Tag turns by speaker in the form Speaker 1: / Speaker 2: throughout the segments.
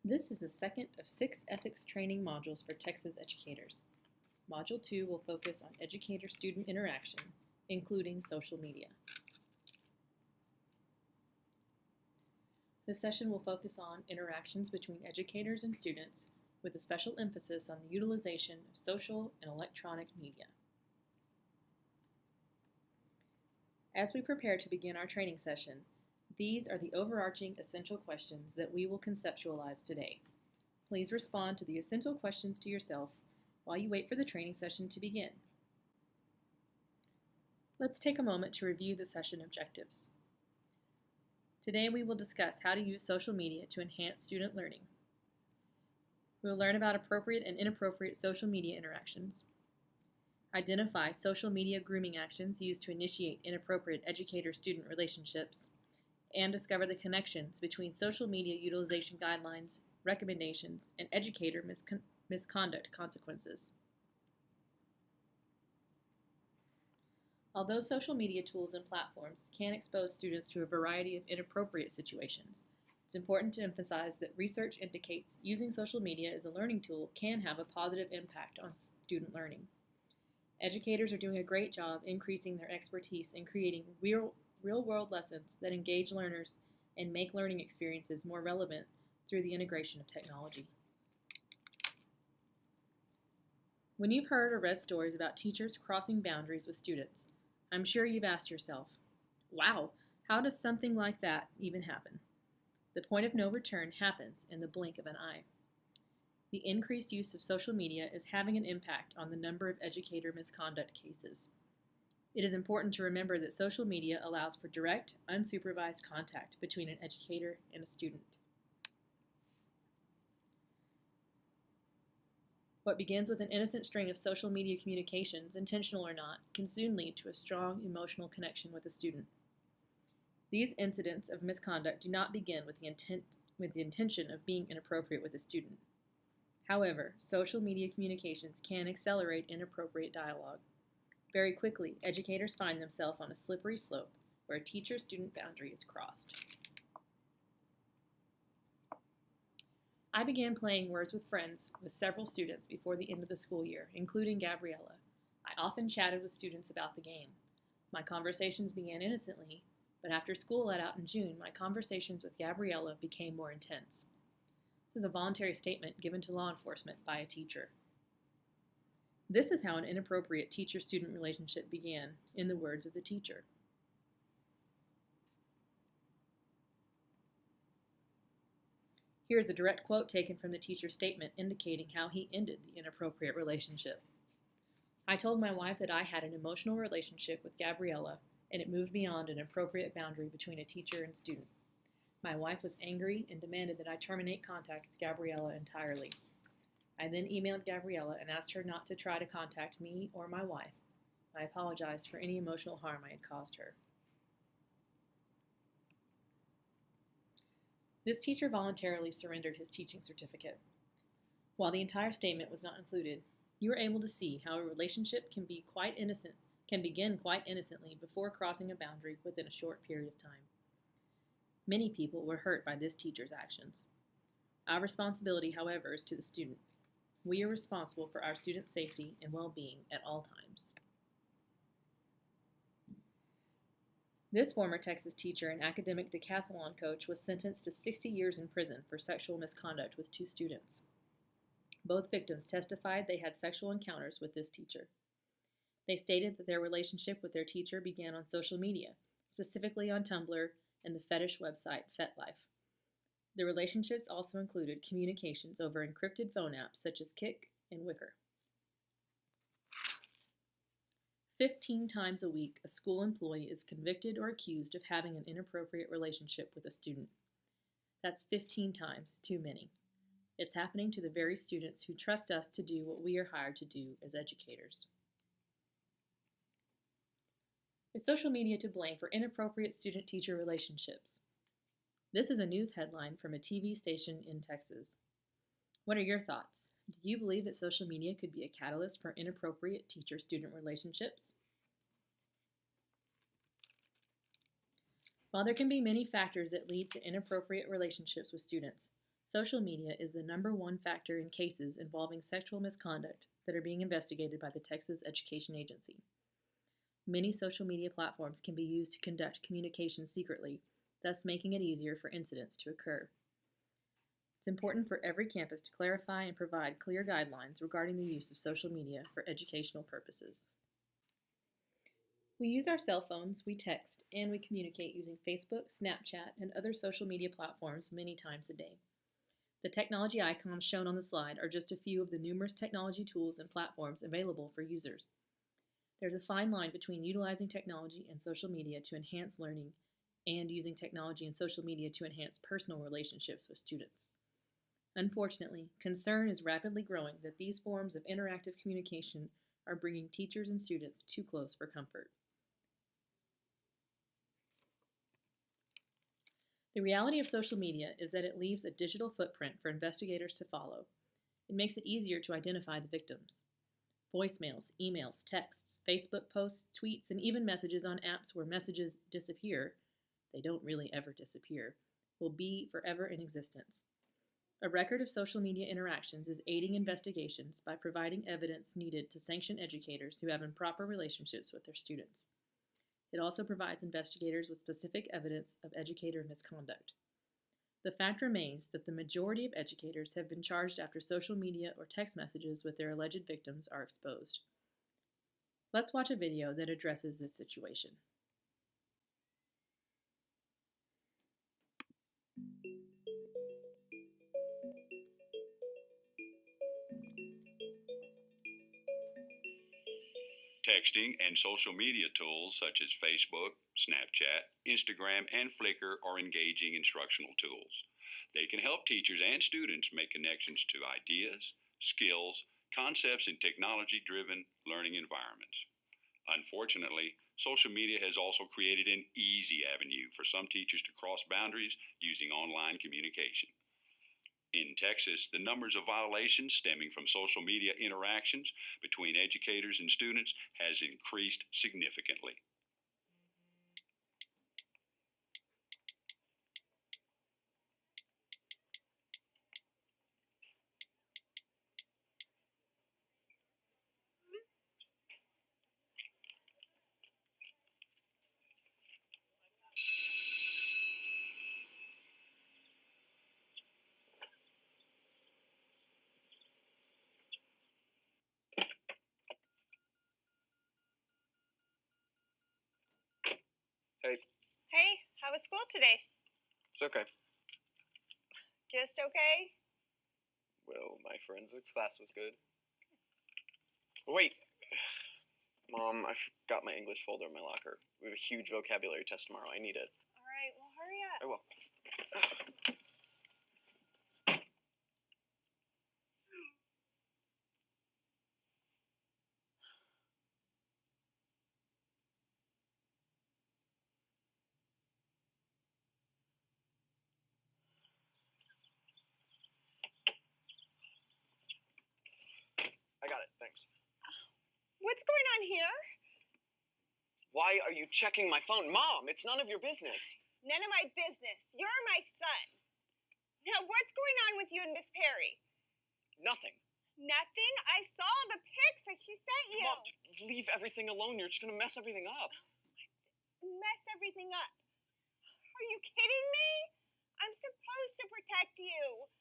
Speaker 1: This is the second of 6 ethics training modules for Texas educators. Module 2 will focus on educator-student interaction, including social media. This session will focus on interactions between educators and students, with a special emphasis on the utilization of social and electronic media. As we prepare to begin our training session, these are the overarching essential questions that we will conceptualize today. Please respond to the essential questions to yourself while you wait for the training session to begin. Let's take a moment to review the session objectives. Today we will discuss how to use social media to enhance student learning. We will learn about appropriate and inappropriate social media interactions, identify social media grooming actions used to initiate inappropriate educator-student relationships, and discover the connections between social media utilization guidelines, recommendations, and educator misconduct consequences. Although social media tools and platforms can expose students to a variety of inappropriate situations, it's important to emphasize that research indicates using social media as a learning tool can have a positive impact on student learning. Educators are doing a great job increasing their expertise in creating real-world lessons that engage learners and make learning experiences more relevant through the integration of technology. When you've heard or read stories about teachers crossing boundaries with students, I'm sure you've asked yourself, wow, how does something like that even happen? The point of no return happens in the blink of an eye. The increased use of social media is having an impact on the number of educator misconduct cases. It is important to remember that social media allows for direct, unsupervised contact between an educator and a student. What begins with an innocent string of social media communications, intentional or not, can soon lead to a strong emotional connection with a student. These incidents of misconduct do not begin with the intention of being inappropriate with a student. However, social media communications can accelerate inappropriate dialogue. Very quickly, educators find themselves on a slippery slope where a teacher-student boundary is crossed. I began playing Words with Friends with several students before the end of the school year, including Gabriella. I often chatted with students about the game. My conversations began innocently, but after school let out in June, my conversations with Gabriella became more intense. This is a voluntary statement given to law enforcement by a teacher. This is how an inappropriate teacher-student relationship began, in the words of the teacher. Here is a direct quote taken from the teacher's statement indicating how he ended the inappropriate relationship. I told my wife that I had an emotional relationship with Gabriella, and it moved beyond an appropriate boundary between a teacher and student. My wife was angry and demanded that I terminate contact with Gabriella entirely. I then emailed Gabriella and asked her not to try to contact me or my wife. I apologized for any emotional harm I had caused her. This teacher voluntarily surrendered his teaching certificate. While the entire statement was not included, you were able to see how a relationship can begin quite innocently before crossing a boundary within a short period of time. Many people were hurt by this teacher's actions. Our responsibility, however, is to the student. We are responsible for our students' safety and well-being at all times. This former Texas teacher and academic decathlon coach was sentenced to 60 years in prison for sexual misconduct with 2 students. Both victims testified they had sexual encounters with this teacher. They stated that their relationship with their teacher began on social media, specifically on Tumblr and the fetish website FetLife. The relationships also included communications over encrypted phone apps such as Kik and Wickr. 15 times a week, a school employee is convicted or accused of having an inappropriate relationship with a student. That's 15 times too many. It's happening to the very students who trust us to do what we are hired to do as educators. Is social media to blame for inappropriate student-teacher relationships? This is a news headline from a TV station in Texas. What are your thoughts? Do you believe that social media could be a catalyst for inappropriate teacher-student relationships? While there can be many factors that lead to inappropriate relationships with students, Social media is the #1 factor in cases involving sexual misconduct that are being investigated by the Texas Education Agency. Many social media platforms can be used to conduct communication secretly, thus making it easier for incidents to occur. It's important for every campus to clarify and provide clear guidelines regarding the use of social media for educational purposes. We use our cell phones, we text, and we communicate using Facebook, Snapchat, and other social media platforms many times a day. The technology icons shown on the slide are just a few of the numerous technology tools and platforms available for users. There's a fine line between utilizing technology and social media to enhance learning and using technology and social media to enhance personal relationships with students. Unfortunately, concern is rapidly growing that these forms of interactive communication are bringing teachers and students too close for comfort. The reality of social media is that it leaves a digital footprint for investigators to follow. It makes it easier to identify the victims. Voicemails, emails, texts, Facebook posts, tweets, and even messages on apps where messages disappear, they don't really ever disappear, will be forever in existence. A record of social media interactions is aiding investigations by providing evidence needed to sanction educators who have improper relationships with their students. It also provides investigators with specific evidence of educator misconduct. The fact remains that the majority of educators have been charged after social media or text messages with their alleged victims are exposed. Let's watch a video that addresses this situation.
Speaker 2: Texting and social media tools such as Facebook, Snapchat, Instagram, and Flickr are engaging instructional tools. They can help teachers and students make connections to ideas, skills, concepts in technology-driven learning environments. Unfortunately, social media has also created an easy avenue for some teachers to cross boundaries using online communication. In Texas, the numbers of violations stemming from social media interactions between educators and students has increased significantly.
Speaker 3: Hey,
Speaker 4: Hey, how was school today?
Speaker 3: it's okay.
Speaker 4: Just okay?
Speaker 3: Well, my forensics class was good. Wait, Mom, I forgot my English folder in my locker. We have a huge vocabulary test tomorrow. I need it.
Speaker 4: All right, well, hurry up.
Speaker 3: I will. I got it, thanks.
Speaker 4: What's going on here?
Speaker 3: Why are you checking my phone? Mom, it's none of your business.
Speaker 4: None of my business. You're my son. Now, what's going on with you and Miss Perry?
Speaker 3: Nothing.
Speaker 4: Nothing? I saw the pics that she sent you.
Speaker 3: Mom, leave everything alone. You're just gonna mess everything up.
Speaker 4: Mess everything up. Are you kidding me? I'm supposed to protect you.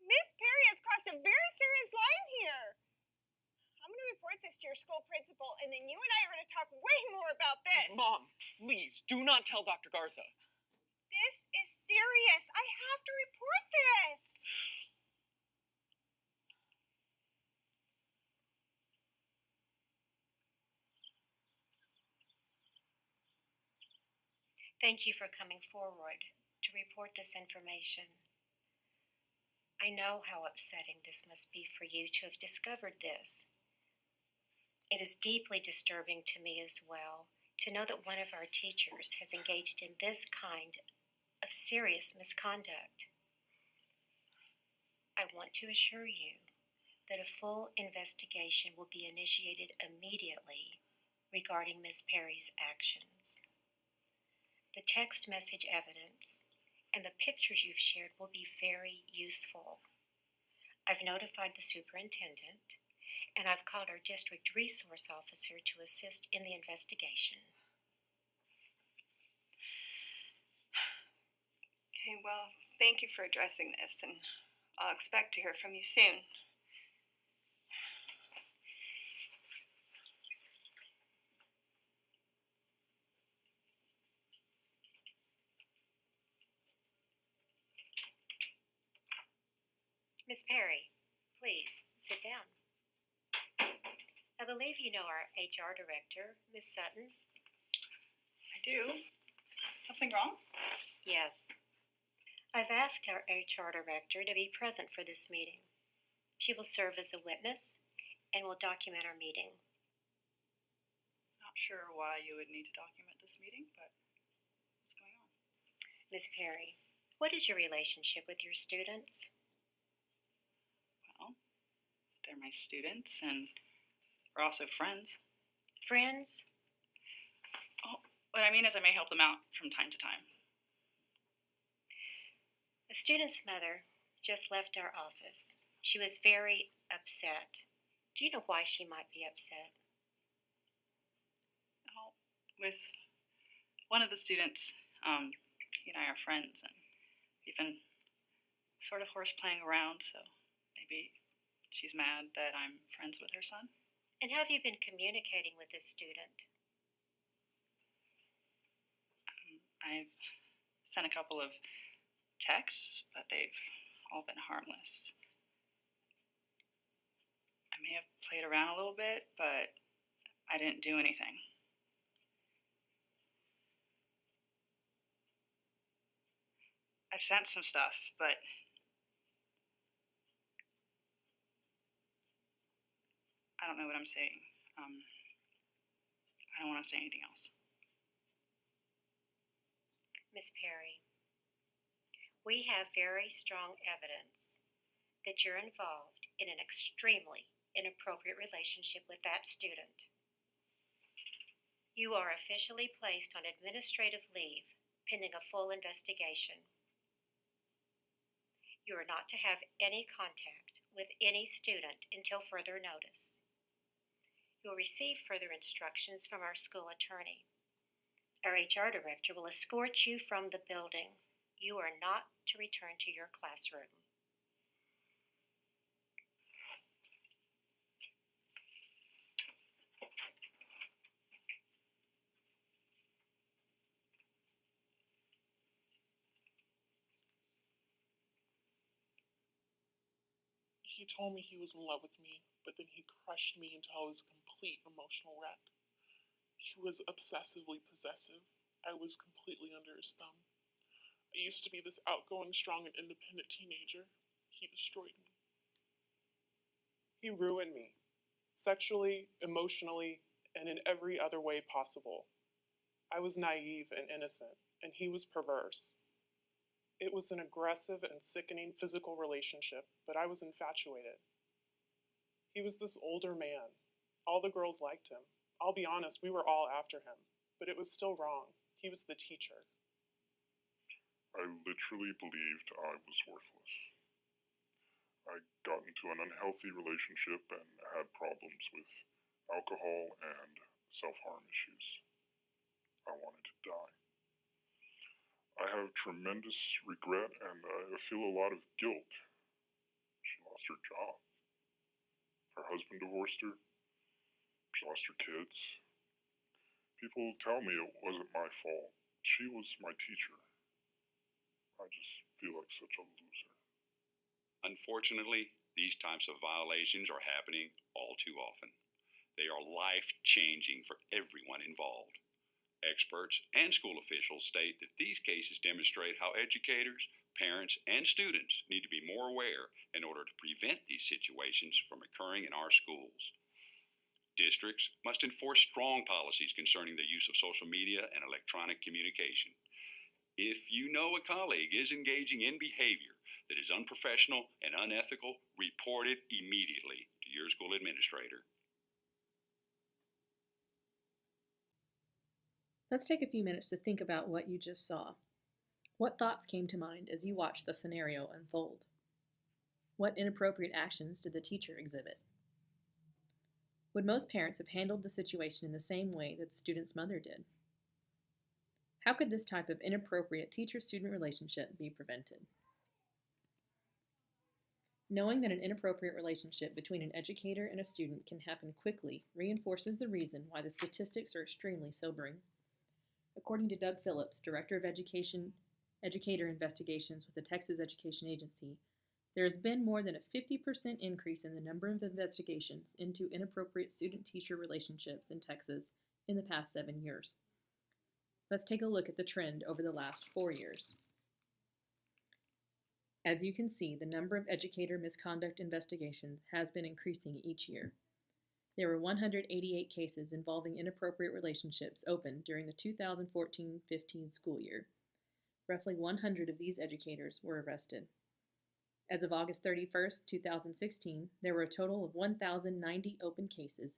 Speaker 4: Miss Perry has crossed a very serious line here. I'm going to report this to your school principal, and then you and I are going to talk way more about this.
Speaker 3: Mom, please, do not tell Dr. Garza.
Speaker 4: This is serious. I have to report this.
Speaker 5: Thank you for coming forward to report this information. I know how upsetting this must be for you to have discovered this. It is deeply disturbing to me as well to know that one of our teachers has engaged in this kind of serious misconduct. I want to assure you that a full investigation will be initiated immediately regarding Ms. Perry's actions. The text message evidence and the pictures you've shared will be very useful. I've notified the superintendent, and I've called our district resource officer to assist in the investigation.
Speaker 6: Okay, well, thank you for addressing this, and I'll expect to hear from you soon.
Speaker 5: Miss Perry, please sit down. I believe you know our HR director, Miss Sutton.
Speaker 6: I do. Something wrong?
Speaker 5: Yes. I've asked our HR director to be present for this meeting. She will serve as a witness and will document our meeting.
Speaker 6: Not sure why you would need to document this meeting, but what's going on?
Speaker 5: Miss Perry, what is your relationship with your students?
Speaker 6: Well, they're my students, and we're also friends.
Speaker 5: Friends?
Speaker 6: Oh, what I mean is I may help them out from time to time.
Speaker 5: A student's mother just left our office. She was very upset. Do you know why she might be upset?
Speaker 6: Well, with one of the students, he and I are friends, and we've been sort of horseplaying around, so maybe she's mad that I'm friends with her son.
Speaker 5: And how have you been communicating with this student?
Speaker 6: I've sent a couple of texts, but they've all been harmless. I may have played around a little bit, but I didn't do anything. I've sent some stuff, but I don't know what I'm saying. I don't want to say anything else.
Speaker 5: Miss Perry, we have very strong evidence that you're involved in an extremely inappropriate relationship with that student. You are officially placed on administrative leave pending a full investigation. You are not to have any contact with any student until further notice. You will receive further instructions from our school attorney. Our HR director will escort you from the building. You are not to return to your classroom.
Speaker 7: He told me he was in love with me, but then he crushed me until I was a complete emotional wreck. He was obsessively possessive. I was completely under his thumb. I used to be this outgoing, strong, and independent teenager. He destroyed me. He ruined me. Sexually, emotionally, and in every other way possible. I was naive and innocent, and he was perverse. It was an aggressive and sickening physical relationship, but I was infatuated. He was this older man. All the girls liked him. I'll be honest, we were all after him, but it was still wrong. He was the teacher.
Speaker 8: I literally believed I was worthless. I got into an unhealthy relationship and had problems with alcohol and self-harm issues. I wanted to die. I have tremendous regret and I feel a lot of guilt. She lost her job. Her husband divorced her. She lost her kids. People tell me it wasn't my fault. She was my teacher. I just feel like such a loser.
Speaker 2: Unfortunately, these types of violations are happening all too often. They are life-changing for everyone involved. Experts and school officials state that these cases demonstrate how educators, parents, and students need to be more aware in order to prevent these situations from occurring in our schools. Districts must enforce strong policies concerning the use of social media and electronic communication. If you know a colleague is engaging in behavior that is unprofessional and unethical, report it immediately to your school administrator.
Speaker 1: Let's take a few minutes to think about what you just saw. What thoughts came to mind as you watched the scenario unfold? What inappropriate actions did the teacher exhibit? Would most parents have handled the situation in the same way that the student's mother did? How could this type of inappropriate teacher-student relationship be prevented? Knowing that an inappropriate relationship between an educator and a student can happen quickly reinforces the reason why the statistics are extremely sobering. According to Doug Phillips, Director of Educator Investigations with the Texas Education Agency, there has been more than a 50% increase in the number of investigations into inappropriate student-teacher relationships in Texas in the past 7 years. Let's take a look at the trend over the last 4 years. As you can see, the number of educator misconduct investigations has been increasing each year. There were 188 cases involving inappropriate relationships opened during the 2014-15 school year. Roughly 100 of these educators were arrested. As of August 31, 2016, there were a total of 1,090 open cases,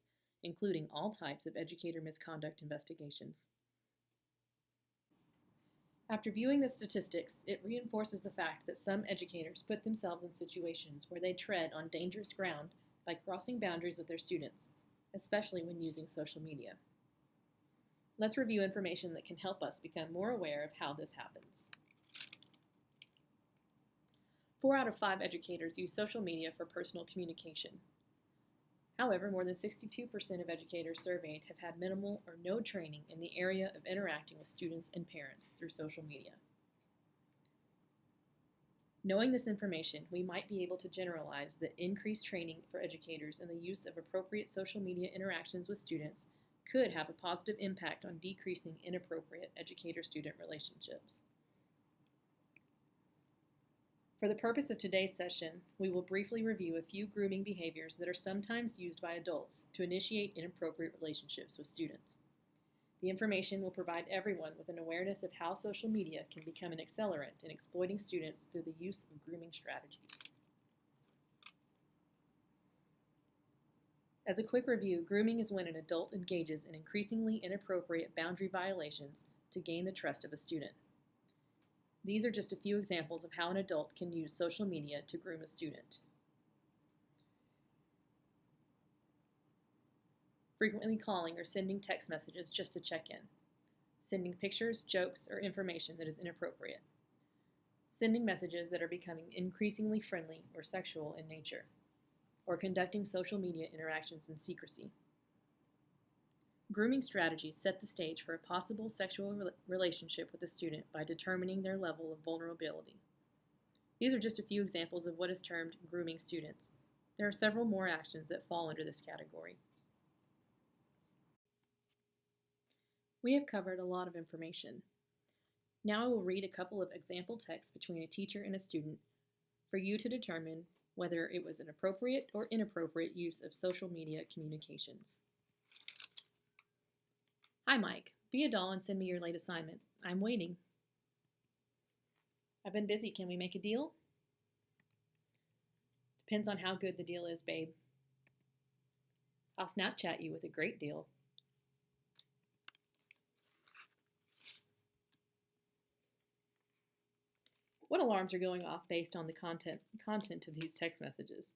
Speaker 1: including all types of educator misconduct investigations. After viewing the statistics, it reinforces the fact that some educators put themselves in situations where they tread on dangerous ground by crossing boundaries with their students, especially when using social media. Let's review information that can help us become more aware of how this happens. 4 out of 5 educators use social media for personal communication. However, more than 62% of educators surveyed have had minimal or no training in the area of interacting with students and parents through social media. Knowing this information, we might be able to generalize that increased training for educators in the use of appropriate social media interactions with students could have a positive impact on decreasing inappropriate educator-student relationships. For the purpose of today's session, we will briefly review a few grooming behaviors that are sometimes used by adults to initiate inappropriate relationships with students. The information will provide everyone with an awareness of how social media can become an accelerant in exploiting students through the use of grooming strategies. As a quick review, grooming is when an adult engages in increasingly inappropriate boundary violations to gain the trust of a student. These are just a few examples of how an adult can use social media to groom a student. Frequently calling or sending text messages just to check in. Sending pictures, jokes, or information that is inappropriate. Sending messages that are becoming increasingly friendly or sexual in nature. Or conducting social media interactions in secrecy. Grooming strategies set the stage for a possible sexual relationship with a student by determining their level of vulnerability. These are just a few examples of what is termed grooming students. There are several more actions that fall under this category. We have covered a lot of information. Now I will read a couple of example texts between a teacher and a student for you to determine whether it was an appropriate or inappropriate use of social media communications. Hi Mike, be a doll and send me your late assignment. I'm waiting. I've been busy, can we make a deal? Depends on how good the deal is, babe. I'll Snapchat you with a great deal. What alarms are going off based on the content of these text messages?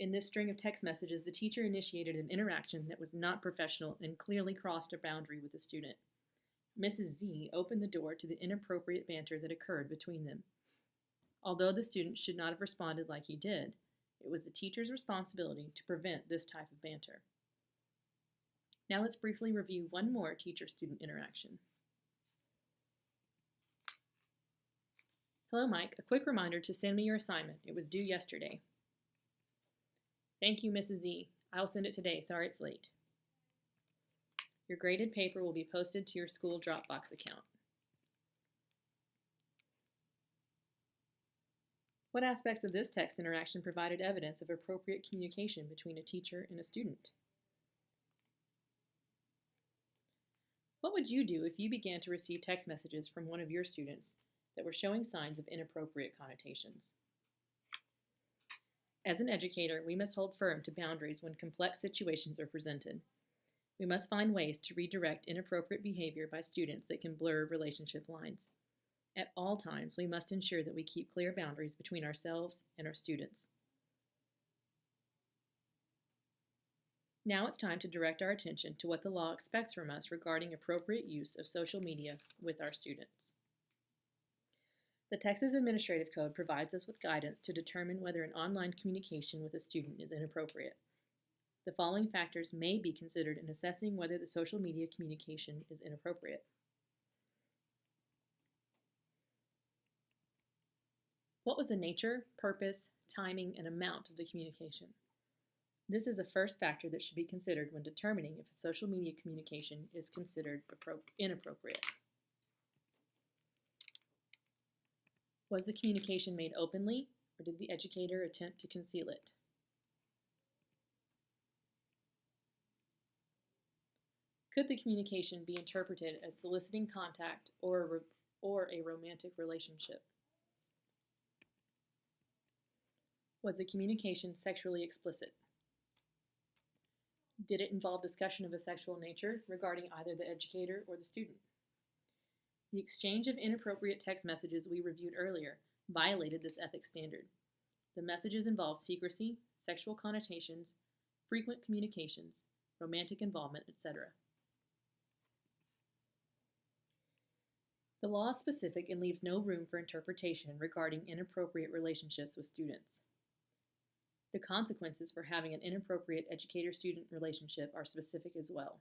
Speaker 1: In this string of text messages, the teacher initiated an interaction that was not professional and clearly crossed a boundary with the student. Mrs. Z opened the door to the inappropriate banter that occurred between them. Although the student should not have responded like he did, it was the teacher's responsibility to prevent this type of banter. Now let's briefly review one more teacher-student interaction. Hello, Mike. A quick reminder to send me your assignment. It was due yesterday. Thank you, Mrs. Z. I'll send it today. Sorry it's late. Your graded paper will be posted to your school Dropbox account. What aspects of this text interaction provided evidence of appropriate communication between a teacher and a student? What would you do if you began to receive text messages from one of your students that were showing signs of inappropriate connotations? As an educator, we must hold firm to boundaries when complex situations are presented. We must find ways to redirect inappropriate behavior by students that can blur relationship lines. At all times, we must ensure that we keep clear boundaries between ourselves and our students. Now it's time to direct our attention to what the law expects from us regarding appropriate use of social media with our students. The Texas Administrative Code provides us with guidance to determine whether an online communication with a student is inappropriate. The following factors may be considered in assessing whether the social media communication is inappropriate. What was the nature, purpose, timing, and amount of the communication? This is the first factor that should be considered when determining if a social media communication is considered inappropriate. Was the communication made openly, or did the educator attempt to conceal it? Could the communication be interpreted as soliciting contact or a romantic relationship? Was the communication sexually explicit? Did it involve discussion of a sexual nature regarding either the educator or the student? The exchange of inappropriate text messages we reviewed earlier violated this ethics standard. The messages involved secrecy, sexual connotations, frequent communications, romantic involvement, etc. The law is specific and leaves no room for interpretation regarding inappropriate relationships with students. The consequences for having an inappropriate educator-student relationship are specific as well.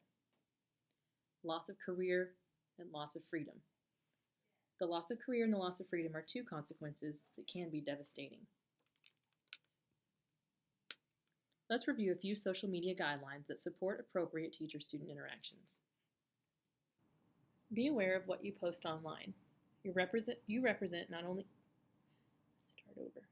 Speaker 1: Loss of career and loss of freedom. The loss of career and the loss of freedom are two consequences that can be devastating. Let's review a few social media guidelines that support appropriate teacher-student interactions. Be aware of what you post online. You represent not only... Start over.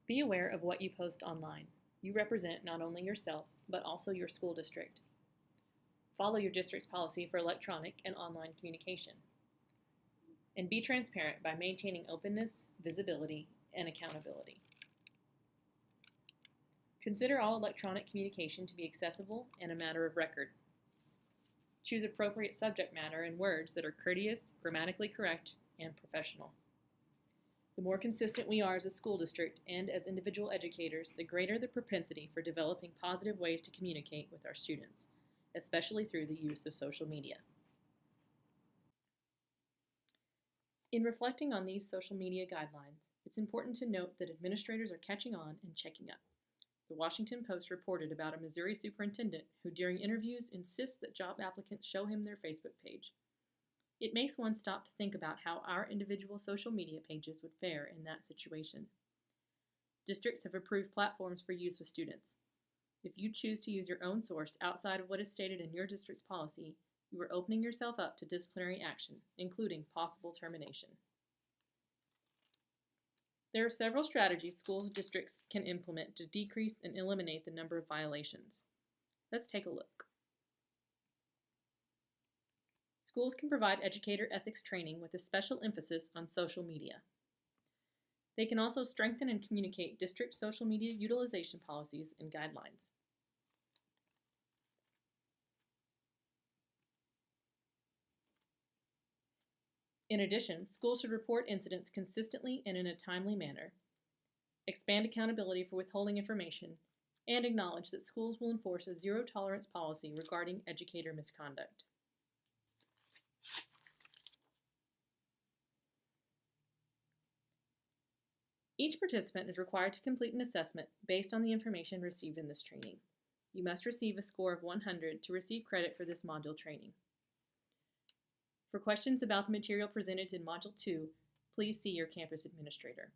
Speaker 1: Be aware of what you post online. You represent not only yourself, but also your school district. Follow your district's policy for electronic and online communication. And be transparent by maintaining openness, visibility, and accountability. Consider all electronic communication to be accessible and a matter of record. Choose appropriate subject matter and words that are courteous, grammatically correct, and professional. The more consistent we are as a school district and as individual educators, the greater the propensity for developing positive ways to communicate with our students, especially through the use of social media. In reflecting on these social media guidelines, it's important to note that administrators are catching on and checking up. The Washington Post reported about a Missouri superintendent who during interviews insists that job applicants show him their Facebook page. It makes one stop to think about how our individual social media pages would fare in that situation. Districts have approved platforms for use with students. If you choose to use your own source outside of what is stated in your district's policy, you are opening yourself up to disciplinary action, including possible termination. There are several strategies schools districts can implement to decrease and eliminate the number of violations. Let's take a look. Schools can provide educator ethics training with a special emphasis on social media. They can also strengthen and communicate district social media utilization policies and guidelines. In addition, schools should report incidents consistently and in a timely manner, expand accountability for withholding information, and acknowledge that schools will enforce a zero-tolerance policy regarding educator misconduct. Each participant is required to complete an assessment based on the information received in this training. You must receive a score of 100 to receive credit for this module training. For questions about the material presented in Module 2, please see your campus administrator.